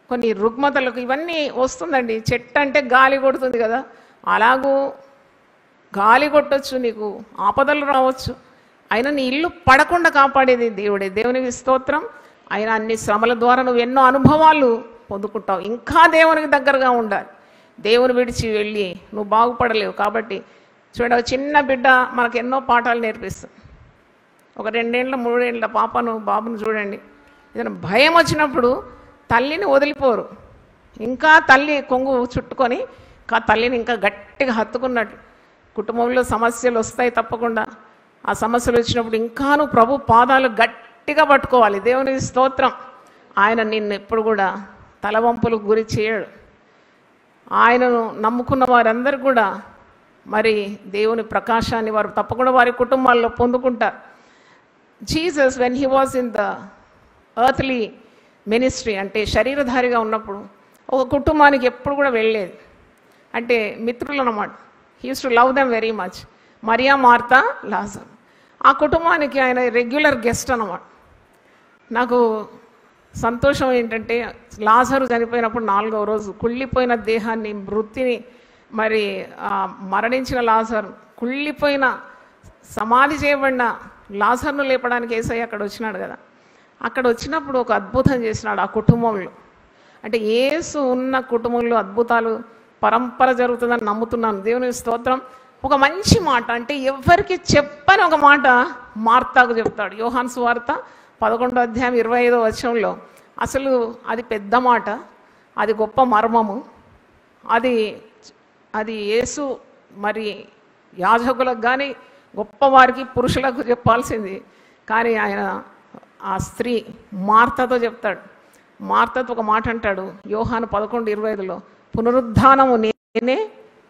కొన్ని రుగ్మతలకు ఇవన్నీ వస్తుందండి. చెట్టు అంటే గాలి కొడుతుంది కదా, అలాగూ గాలి కొట్టొచ్చు, నీకు ఆపదలు రావచ్చు. అయినా నీ ఇల్లు పడకుండా కాపాడేది దేవుడే. దేవునికి స్తోత్రం. అయినా అన్ని శ్రమల ద్వారా నువ్వు ఎన్నో అనుభవాలు పొందుకుంటావు. ఇంకా దేవునికి దగ్గరగా ఉండాలి. దేవుని విడిచి వెళ్ళి నువ్వు బాగుపడలేవు. కాబట్టి చూడ, చిన్న బిడ్డ మనకు ఎన్నో పాఠాలు నేర్పిస్తుంది. ఒక 2 ఏళ్ళ 3 ఏళ్ళ బాబును చూడండి, ఏదైనా భయం వచ్చినప్పుడు తల్లిని వదిలిపోరు. ఇంకా తల్లి కొంగు చుట్టుకొని తల్లిని ఇంకా గట్టిగా హత్తుకున్నట్టు. కుటుంబంలో సమస్యలు వస్తాయి తప్పకుండా. ఆ సమస్యలు వచ్చినప్పుడు ఇంకాను ప్రభు పాదాలు గట్టిగా పట్టుకోవాలి. దేవునికి స్తోత్రం. ఆయన నిన్ను ఎప్పుడు కూడా తలవంపులకు గురి చేయడు. ఆయనను నమ్ముకున్న వారందరూ కూడా మరి దేవుని ప్రకాశాన్ని వారు తప్పకుండా వారి కుటుంబాల్లో పొందుకుంటారు. Jesus when he was in the earthly ministry, అంటే శరీరధారిగా ఉన్నప్పుడు ఒక కుటుంబానికి ఎప్పుడు కూడా వెళ్ళేది. అంటే మిత్రులు అన్నమాట. He uses to love them very much. మరియా, మార్తా, లాజరు. ఆ కుటుంబానికి ఆయన రెగ్యులర్ గెస్ట్ అన్నమాట. నాకు సంతోషం ఏంటంటే, లాజరు చనిపోయినప్పుడు 4వ రోజు కుళ్ళిపోయిన దేహాన్ని, మృతిని, మరి మరణించిన లాజరు, కుళ్ళిపోయిన సమాధి చేయబడిన లాజరును లేపడానికి యేసయ్య అక్కడ వచ్చినాడు కదా. అక్కడ వచ్చినప్పుడు ఒక అద్భుతం చేసినాడు ఆ కుటుంబంలో. అంటే యేసు ఉన్న కుటుంబంలో అద్భుతాలు పరంపర జరుగుతుందని నమ్ముతున్నాను. దేవుని స్తోత్రం. ఒక మంచి మాట, అంటే ఎవరికి చెప్పని ఒక మాట మార్తాకు చెప్తాడు. యోహాను సువార్త 11వ అధ్యాయం 25వ వచనంలో. అసలు అది పెద్ద మాట, అది గొప్ప మర్మము. అది యేసు మరి యాజకులకు కానీ గొప్పవారికి, పురుషులకు చెప్పాల్సింది. కానీ ఆయన ఆ స్త్రీ మార్తతో చెప్తాడు. మార్తతో ఒక మాట అంటాడు యోహాను 11:25లో, పునరుద్ధానము నేనే,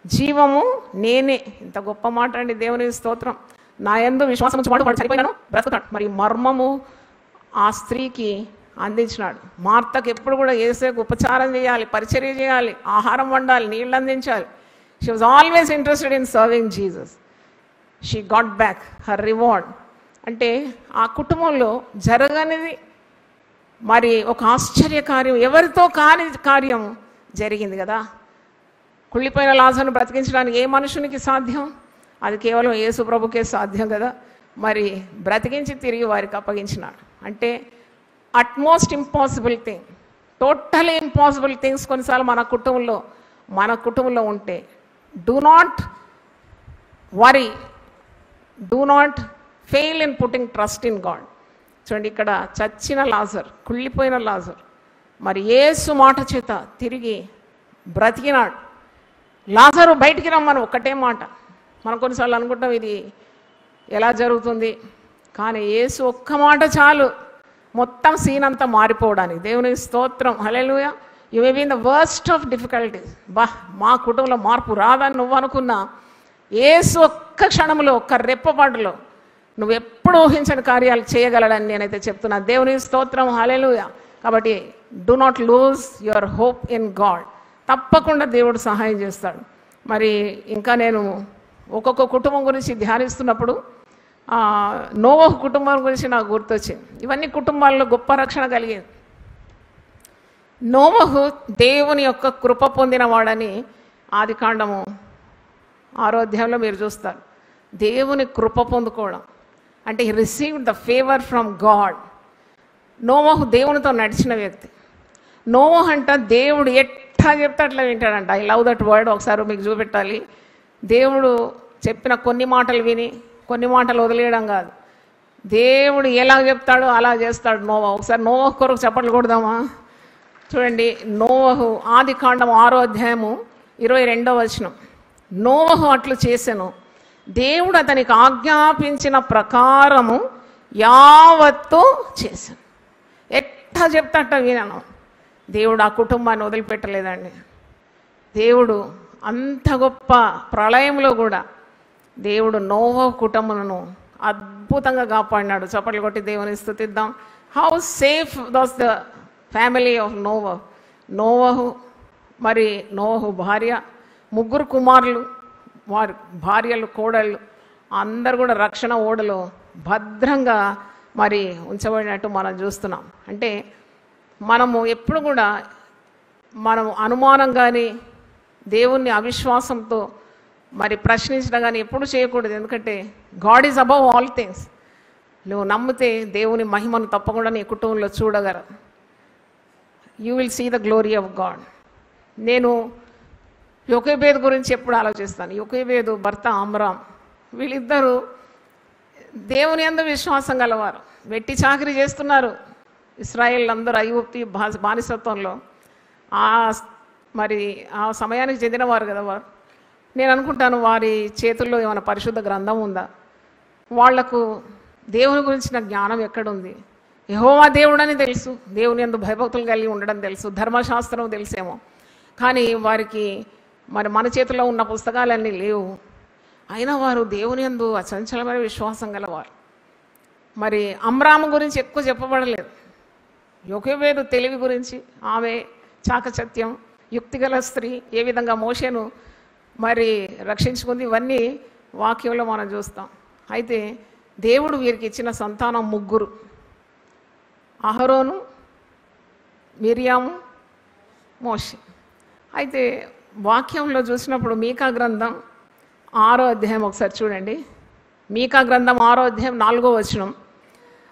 జీవము నేనే. ఇంత గొప్ప మాట అండి. దేవుని స్తోత్రం. నా యందు విశ్వాసం ఉంచి వాడు చనిపోయినాను, బ్రతుకుతాడు. మరి మర్మము ఆ స్త్రీకి అందించినాడు. మార్తకు ఎప్పుడు కూడా యేసుకు ఉపచారం చేయాలి, పరిచర్య చేయాలి, ఆహారం వండాలి, నీళ్ళు అందించాలి. She was always interested in serving Jesus. She got back her reward. అంటే ఆ కుటుంబంలో జరగనిది మరి ఒక ఆశ్చర్య కార్యం, ఎవరితో కాని కార్యం జరిగింది కదా. కుళ్ళిపోయిన లాజరును బ్రతికించడానికి ఏ మనుషునికి సాధ్యం? అది కేవలం యేసు ప్రభుకే సాధ్యం కదా. మరి బ్రతికించి తిరిగి వారికి అప్పగించినాడు. అంటే utmost impossible thing, totally impossible things కొన్నిసార్లు మన కుటుంబంలో ఉంటే do not worry, do not fail in putting trust in God. చూడండి, ఇక్కడ చచ్చిన లాజరు, కుళ్ళిపోయిన లాజరు మరి యేసు మాట చేత తిరిగి బ్రతికినాడు. లాజరు బయటికి రమ్మని ఒక్కటే మాట. మనం కొన్నిసార్లు అనుకుంటాం ఇది ఎలా జరుగుతుంది, కానీ యేసు ఒక్క మాట చాలు మొత్తం సీన్ అంతా మారిపోవడానికి. దేవునికి స్తోత్రం, hallelujah. You may be in the worst of difficulties. మా కుటుంబంలో మార్పు రాదని నువ్వు అనుకున్నా, యేసు ఒక్క క్షణంలో, ఒక్క రెప్పపాటులో నువ్వు ఎప్పుడు ఊహించని కార్యాలు చేయగలడని నేనైతే చెప్తున్నా. దేవునికి స్తోత్రం, హల్లెలూయా. కాబట్టి do not lose your hope in God. తప్పకుండా దేవుడు సహాయం చేస్తాడు. మరి ఇంకా నేను ఒక్కొక్క కుటుంబం గురించి ధ్యానిస్తున్నప్పుడు నోవహు కుటుంబం గురించి నాకు గుర్తొచ్చింది. ఇవన్నీ కుటుంబాల్లో గొప్ప రక్షణ కలిగింది. నోవహు దేవుని యొక్క కృప పొందిన వాడని ఆదికాండము 6వ అధ్యాయంలో మీరు చూస్తారు. దేవుని కృప పొందుకోవడం అంటే he received the favour from God. నోవహు దేవునితో నడిచిన వ్యక్తి. నోవహు అంట దేవుడు ఎట్లా చెప్తే అట్లా వింటాడంట. I love that word. ఒకసారి మీకు చూపెట్టాలి. దేవుడు చెప్పిన కొన్ని మాటలు విని కొన్ని మాటలు వదిలేయడం కాదు, దేవుడు ఎలా చెప్తాడో అలా చేస్తాడు నోవహు. ఒకసారి నోవహు కొరకు చప్పట్లు కొడదామా? చూడండి, నోవహు ఆదికాండం 6వ అధ్యాయము 22వ వచనం. నోవహు అట్లు చేసెను, దేవుడు అతనికి ఆజ్ఞాపించిన ప్రకారము యావత్తు చేశాను. ఎట్లా చెప్తాట వినను. దేవుడు ఆ కుటుంబాన్ని వదిలిపెట్టలేదండి. దేవుడు అంత గొప్ప ప్రళయంలో కూడా దేవుడు నోవహు కుటుంబమును అద్భుతంగా కాపాడినాడు. చప్పట్లు కొట్టి దేవుని స్తుతిద్దాం. How safe was the family of నోవహు. నోవహు మరి నోవహు భార్య, 3 కుమారులు, వారి భార్యలు, కోడళ్ళు అందరు కూడా రక్షణ ఓడలో భద్రంగా మరి ఉంచబడినట్టు మనం చూస్తున్నాం. అంటే మనము ఎప్పుడు కూడా మనం అనుమానం కానీ దేవుణ్ణి అవిశ్వాసంతో మరి ప్రశ్నించడం కానీ ఎప్పుడు చేయకూడదు. ఎందుకంటే God is above all things. నువ్వు నమ్మితే దేవుని మహిమను తప్పకుండా నీ కుటుంబంలో చూడగలరు. You will see the glory of God. నేను యోకేబేదు గురించి ఎప్పుడు ఆలోచిస్తాను. యోకేబేదు భర్త అమ్రామ్, వీళ్ళిద్దరూ దేవుని యందు విశ్వాసం గలవారు. వెట్టి చాకరీ చేస్తున్నారు. ఇశ్రాయేల్ అందరూ ఐగుప్తు బానిసత్వంలో మరి ఆ సమయానికి చెందినవారు కదా వారు. నేను అనుకుంటాను వారి చేతుల్లో ఏమైనా పరిశుద్ధ గ్రంథం ఉందా? వాళ్లకు దేవుని గురించిన జ్ఞానం ఎక్కడుంది? యెహోవా దేవుడని తెలుసు, దేవుని యందు భయభక్తులు కలిగి ఉండడం తెలుసు, ధర్మశాస్త్రం తెలుసేమో, కానీ వారికి మరి మన చేతిలో ఉన్న పుస్తకాలన్నీ లేవు. అయినా వారు దేవుని యందు అచంచలమైన విశ్వాసం గలవారు. మరి అమ్రాము గురించి ఎక్కువ చెప్పబడలేదు. యోకేబేదు తెలివి గురించి, ఆమె చాకచత్యం, యుక్తిగల స్త్రీ, ఏ విధంగా మోషేను మరి రక్షించుకుంది, ఇవన్నీ వాక్యంలో మనం చూస్తాం. అయితే దేవుడు వీరికి ఇచ్చిన సంతానం 3: అహరోను, మిరియాము, మోషే. అయితే వాక్యంలో చూసినప్పుడు మీకా గ్రంథం 6వ అధ్యాయం ఒకసారి చూడండి. మీకా గ్రంథం 6వ అధ్యాయం 4వ వచనం.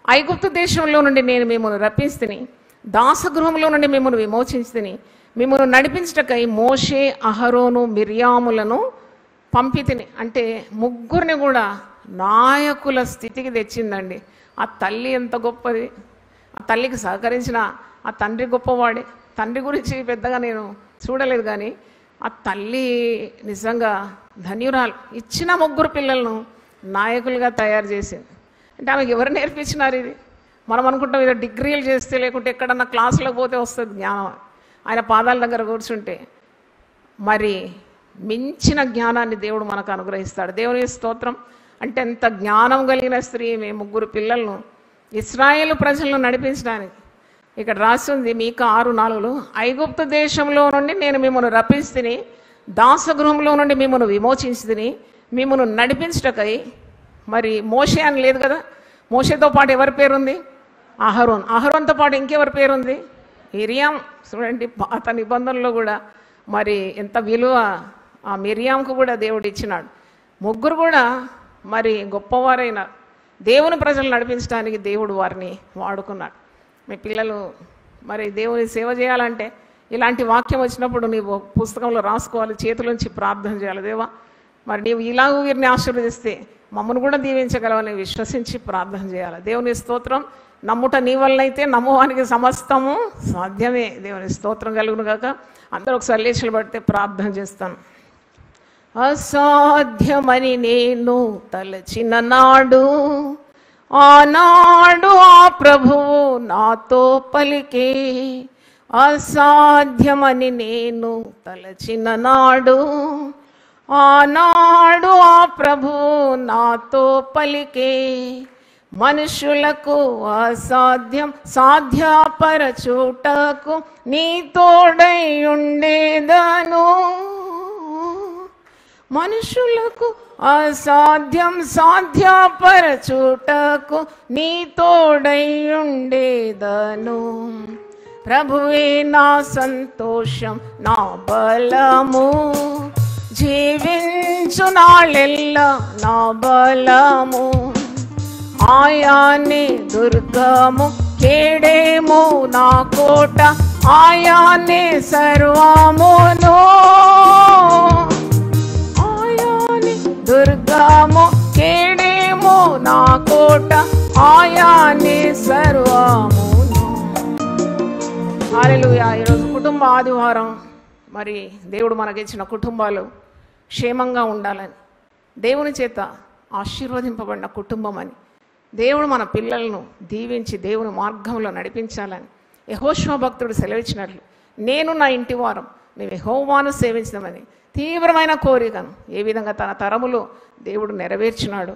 ఐగుప్తు దేశంలో నుండి నేను మిమ్మల్ని రప్పిస్తుని, దాసగృహంలో నుండి మిమ్మల్ని విమోచించుని, మిమ్మల్ని నడిపించటకై మోషే, అహరోను, మిరియాములను పంపితిని. అంటే 3 కూడా నాయకుల స్థితికి తెచ్చిందండి. ఆ తల్లి ఎంత గొప్పది. ఆ తల్లికి సహకరించిన ఆ తండ్రి గొప్పవాడే. తండ్రి గురించి పెద్దగా నేను చూడలేదు, కానీ ఆ తల్లి నిజంగా ధన్యురాలు. ఇచ్చిన 3 పిల్లలను నాయకులుగా తయారు చేసింది. అంటే ఆమెకు ఎవరు నేర్పించినారు ఇది? మనం అనుకుంటాం ఏదో డిగ్రీలు చేస్తే, లేకుంటే ఎక్కడన్నా క్లాసులకు పోతే వస్తుంది జ్ఞానం. ఆయన పాదాల దగ్గర కూర్చుంటే మరి మించిన జ్ఞానాన్ని దేవుడు మనకు అనుగ్రహిస్తాడు. దేవుని స్తోత్రం. అంటే ఎంత జ్ఞానం కలిగిన స్త్రీ. మేము 3 పిల్లలను ఇశ్రాయేలు ప్రజలను నడిపించడానికి ఇక్కడ రాసి ఉంది మీకా 6:4. ఐగుప్తు దేశంలో నుండి నేను మిమ్మల్ని రప్పిస్తుని, దాసగృహంలో నుండి మిమ్మల్ని విమోచించుని, మిమ్మల్ని నడిపించటకై. మరి మోషే అని లేదు కదా, మోషేతో పాటు ఎవరి పేరుంది? అహరోన్తో పాటు ఇంకెవరి పేరు ఉంది? మిరియాం. చూడండి, పాత నిబంధనలో కూడా మరి ఎంత విలువ ఆ మిరియాంకు కూడా దేవుడు ఇచ్చినాడు. ముగ్గురు కూడా మరి గొప్పవారైన దేవుని ప్రజలు నడిపించడానికి దేవుడు వారిని వాడుకున్నాడు. మీ పిల్లలు మరి దేవుని సేవ చేయాలంటే ఇలాంటి వాక్యం వచ్చినప్పుడు నీవు పుస్తకంలో రాసుకోవాలి, చేతులోంచి ప్రార్థన చేయాలి. దేవా, మరి నీవు ఇలాగూ వీరిని ఆశీర్వదిస్తే మమ్మల్ని కూడా దీవించగలవని విశ్వసించి ప్రార్థన చేయాలి. దేవుని స్తోత్రం. నమ్ముట నీ వల్లైతే నమ్మువానికి సమస్తము సాధ్యమే. దేవుని స్తోత్రం కలుగును గాక. అందరూ ఒకసారి లేచి పడితే ప్రార్థన చేస్తాను. అసాధ్యమని నేను తలచిన నాడు, ఆనాడు ఆ ప్రభువు నాతో పలికే. అసాధ్యమని నేను తలచిన నాడు, ఆనాడు ఆ ప్రభువు నాతో పలికే. మనుషులకు అసాధ్యం సాధ్యపరచుటకు నీ తోడై ఉండేదను. మనుషులకు అసాధ్యం సాధ్యపరచుటకు నీ తోడై ఉండేదను. ప్రభువే నా సంతోషం, నా బలము, జీవించు నాళ్ళెల్లా నా బలము. ఆయానే దుర్గము, కేడేమో నా కోట, ఆయానే సర్వమును. ఆయానే దుర్గము, కేడేమో నా కోట, ఆయానే సర్వమును. హల్లెలూయా. ఈరోజు కుటుంబ ఆదివారం. మరి దేవుడు మనకిచ్చిన కుటుంబాలు క్షేమంగా ఉండాలని, దేవుని చేత ఆశీర్వదింపబడిన కుటుంబం అని, దేవుడు మన పిల్లలను దీవించి దేవుని మార్గంలో నడిపించాలని యెహోషువ భక్తుడు సెలవిచ్చినట్లు నేను నా ఇంటి వారం మేము యెహోవాను సేవించమని తీవ్రమైన కోరికను ఏ విధంగా తన తరములో దేవుడు నెరవేర్చినాడు.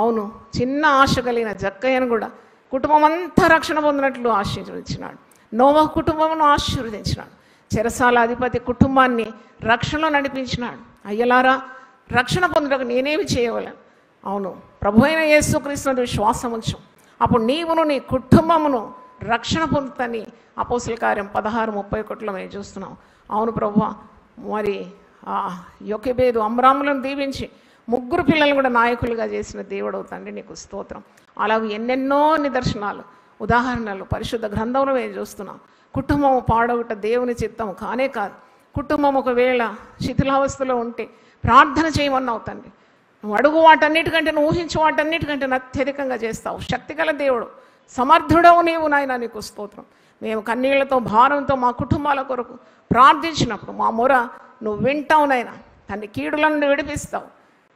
అవును, చిన్న ఆశ కలిగిన జక్కయ్యను కూడా కుటుంబం అంతా రక్షణ పొందినట్లు ఆశీర్వదించినాడు. నోవహు కుటుంబమును ఆశీర్వదించినాడు. చెరసాల అధిపతి కుటుంబాన్ని రక్షణలో నడిపించినాడు. అయ్యలారా, రక్షణ పొందుటకు నేనేమి చేయగలను? అవును, ప్రభు అయిన యేసుక్రీస్తునందు విశ్వాసం ఉంచు, అప్పుడు నీవును నీ కుటుంబమును రక్షణ పొందుతని అపోస్తలుల కార్యం 16:31 మేము చూస్తున్నాం. అవును ప్రభువా, మరి యోకెబేదు అమ్రాములను దీవించి ముగ్గురు పిల్లలు కూడా నాయకులుగా చేసిన దేవుడు తండ్రి నీకు స్తోత్రం. అలాగే ఎన్నెన్నో నిదర్శనాలు, ఉదాహరణలు పరిశుద్ధ గ్రంథంలో మేము చూస్తున్నాం. కుటుంబం పాడవుట దేవుని చిత్తం కానే కాదు. కుటుంబం ఒకవేళ శిథిలావస్థలో ఉంటే ప్రార్థన చేయమన్నావు తండ్రి. నువ్వు అడుగు వాటన్నిటికంటే, నువ్వు ఊహించు వాటన్నిటికంటే అత్యధికంగా చేస్తావు. శక్తిగల దేవుడు, సమర్థుడవు నీవు నాయన, నీకు స్తోత్రం. మేము కన్నీళ్లతో భారంతో మా కుటుంబాల కొరకు ప్రార్థించినప్పుడు మా మొర నువ్వు వింటావు నాయన. తండ్రి, కీడుల నుండి విడిపిస్తావు,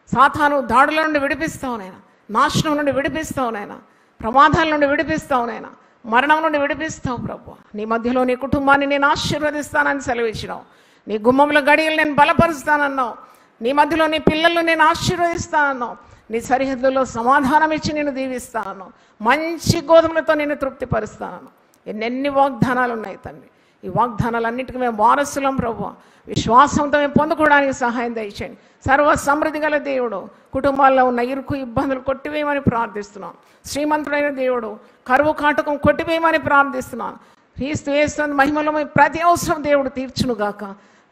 సాతాను దాడుల నుండి విడిపిస్తావు నాయన, నాశనం నుండి విడిపిస్తావు నాయన, ప్రమాదాల నుండి విడిపిస్తావు నాయన, మరణం నుండి విడిపిస్తావు ప్రభు. నీ మధ్యలో నీ కుటుంబాన్ని నేను ఆశీర్వదిస్తానని సెలవిచ్చినావు. నీ గుమ్మంలో గడియలు నేను బలపరుస్తానన్నావు. నీ మధ్యలో నీ పిల్లలు నేను ఆశీర్వదిస్తానన్నావు. నీ సరిహద్దులో సమాధానం ఇచ్చి నేను దీవిస్తానన్నావు. మంచి గోధుమలతో నేను తృప్తిపరుస్తానన్నావు. ఎన్నెన్ని వాగ్దానాలు ఉన్నాయి తండ్రి. ఈ వాగ్దానాలన్నింటికీ మేము వారసులం ప్రభు. విశ్వాసంతో మేము పొందుకోవడానికి సహాయం దయచేయండి. సర్వ సమృద్ధి గల దేవుడు, కుటుంబాల్లో ఉన్న ఇరుకు ఇబ్బందులు కొట్టివేయమని ప్రార్థిస్తున్నాం. శ్రీమంతుడైన దేవుడు, కరువు కాటకం కొట్టివేయమని ప్రార్థిస్తున్నాను. క్రీస్తు యేసు మహిమలో ప్రతి అవసరం దేవుడు తీర్చునుగాక.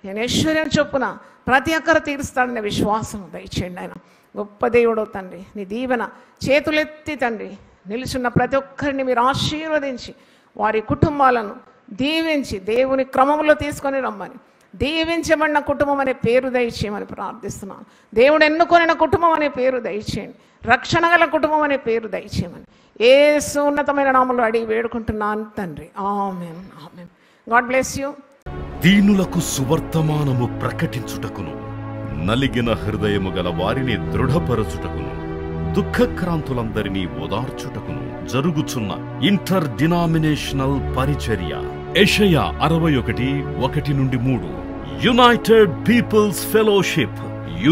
నేను ఐశ్వర్యం చొప్పున ప్రతి ఒక్కరు తీరుస్తాడనే విశ్వాసం దయచేయండి ఆయన. గొప్ప దేవుడు తండ్రి, నీ దీవెన చేతులెత్తి తండ్రి నిలుచున్న ప్రతి ఒక్కరిని మీరు ఆశీర్వదించి వారి కుటుంబాలను దీవించి దేవుని క్రమంలో తీసుకొని రమ్మని, దీవించబడిన కుటుంబం అనే పేరు దయచేయమని ప్రార్థిస్తున్నాను. దేవుడు ఎన్నుకొనిన కుటుంబం అనే పేరు దయచేయండి. రక్షణ గల కుటుంబం అనే పేరు దయచేయమని యేసు ఉన్నతమైన నామములో అడిగి వేడుకుంటున్నాను తండ్రి. ఆమేన్, ఆమేన్. God bless you. దీనులకు సువర్తమానము ప్రకటించుటకును, నలిగిన హృదయము గల వారిని దృఢపరచుటకును, దుఃఖక్రాంతులందరినీ ఓదార్చుటకును జరుగుచున్న ఇంటర్ డినామినేషనల్ పరిచర్య. యెషయా 61:1-3. యునైటెడ్ పీపుల్స్ ఫెలోషిప్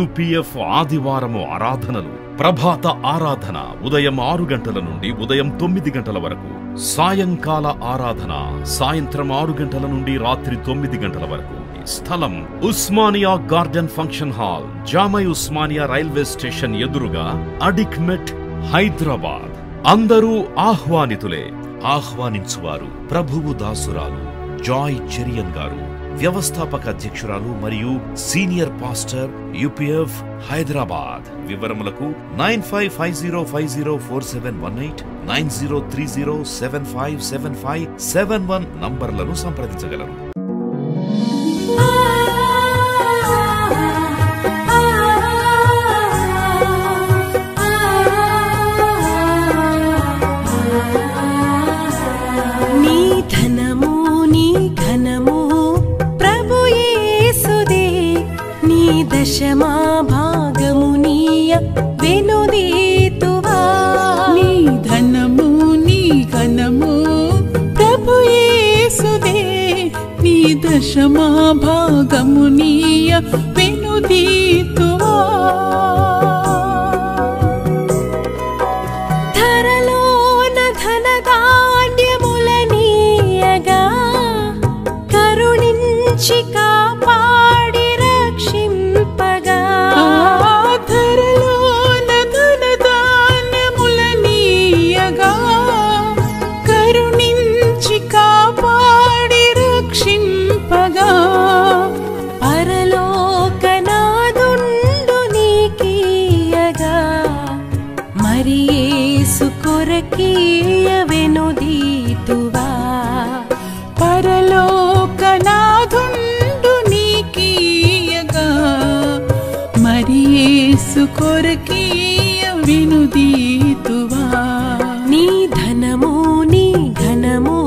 UPF ఆదివారము ఆరాధనలు. ప్రభాత ఆరాధన ఉదయం 6 గంటల నుండి ఉదయం 9 గంటల వరకు. సాయంకాల ఆరాధన సాయంత్రం 6 గంటల నుండి రాత్రి 9 గంటల వరకు. స్థలం Osmania garden function hall, జామై Osmania railway station ఎదురుగా, అడిక్మెట్, హైదరాబాద్. అందరూ ఆహ్వానితులే. ఆహ్వానించువారు ప్రభువు దాసురాలు జాయ్ చెరియన్ గారు, వ్యవస్థాపక అధ్యక్షురాలు మరియు సీనియర్ పాస్టర్ UPF హైదరాబాద్. వివరములకు 9550504718 9030757571 నంబర్లను సంప్రదించగలరు. దశమా భాగమునీయ వెనుదీతువా. నీ ధనము నీ ఘనము ప్రభు యేసుదే, నీ దశమా భాగమునీయ వెనుదీతువా. ధరలోన ధనధాన్యములనీయగా కరుణించి కాపాడి రక్షింపగా. ధరలోన ధనధాన్యములనీయగా కరుణించి కాపాడి రక్షింపగా. పరలోకనాదుండు నీకీయగా మరి యేసు కొరకీయ వెనుదీతువా. పరలోకనాదుండు నీకీయగా మరి యేసు కొరకీయ వెనుదీతువా. నీ ధనము నీ ఘనము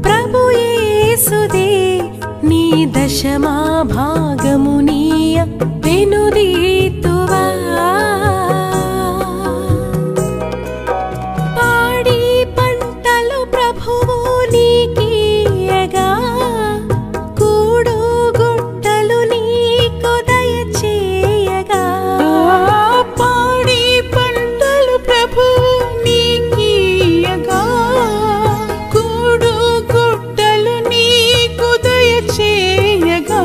ప్రభు యేసుదే, నీ దశమా భాగమునీయ వెనుదీతువా. పాడి పంటలు ప్రభువు నీకీయగా కూడు గుట్టలు నీకు దయచేయగా. పాడి పంటలు ప్రభువు నీకీయగా కూడు గుట్టలు నీకు దయచేయగా.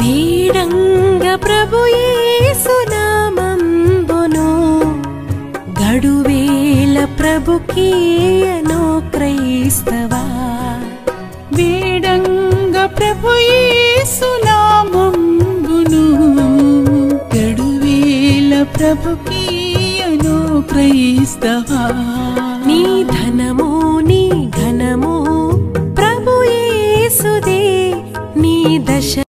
వీడంగ ప్రభు యేసు నామంబును గడువేల ప్రభుకీయను క్రైస్తవా. వీడంగ ప్రభు యేసు నామంబును గడువేల ప్రభుకీయను క్రైస్తవా. నీ ధనము నీ ఘనము ప్రభు యేసుదే, నీ దశ